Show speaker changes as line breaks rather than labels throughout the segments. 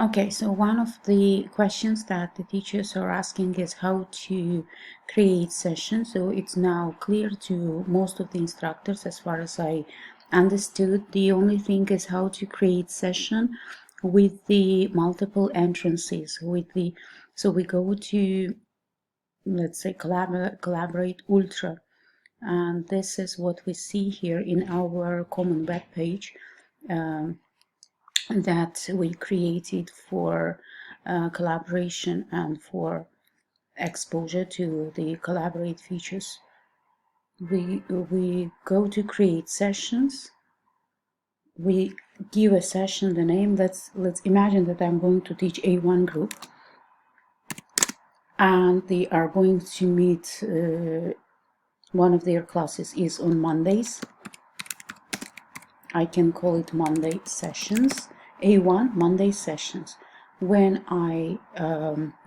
Okay, so one of the questions that the teachers are asking is how to create sessions. So it's now clear to most of the instructors, as far as I understood. The only thing is how to create session with the multiple entrances. So we go to, let's say, Collaborate Ultra, and this is what we see here in our common web page. That we created for collaboration and for exposure to the Collaborate features. We go to create sessions. We give a session the name. Let's imagine that I'm going to teach A1 group, and they are going to meet. One of their classes is on Mondays. I can call it Monday sessions. A1 Monday sessions. When I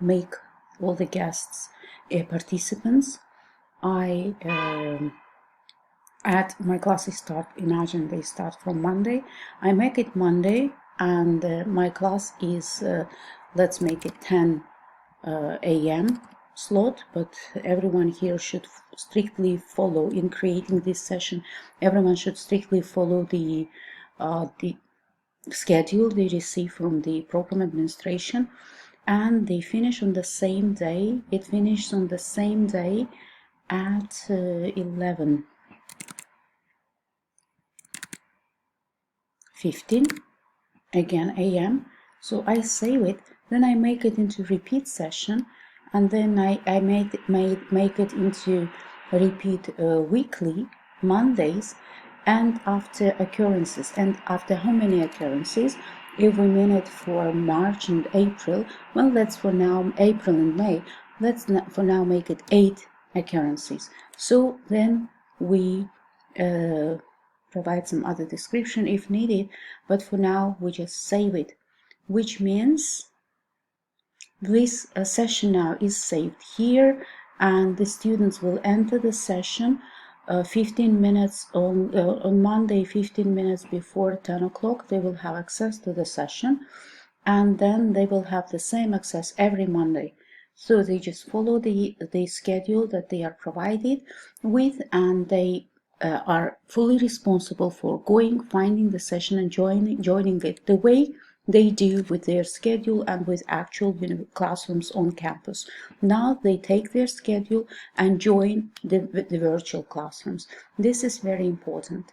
make all the guests participants, I add my classes start. Imagine they start from Monday. I make it Monday, and my class is let's make it 10 a.m. slot, but everyone here should strictly follow in creating this session. Everyone should strictly follow the schedule they receive from the program administration, and they finish on the same day. It finishes on the same day at 11:15 again a.m. So I save it, then I make it into repeat session, and then I make it into repeat weekly Mondays, and after occurrences. And after how many occurrences? If we mean it for March and April, well, let's for now April and May, let's for now make it 8 occurrences. So then we provide some other description if needed, but for now we just save it, which means this session now is saved here, and the students will enter the session 15 minutes on Monday, 15 minutes before 10 o'clock. They will have access to the session, and then they will have the same access every Monday. So they just follow the schedule that they are provided with, and they are fully responsible for finding the session and joining it the way they do with their schedule and with actual classrooms on campus. Now they take their schedule and join the virtual classrooms. This is very important.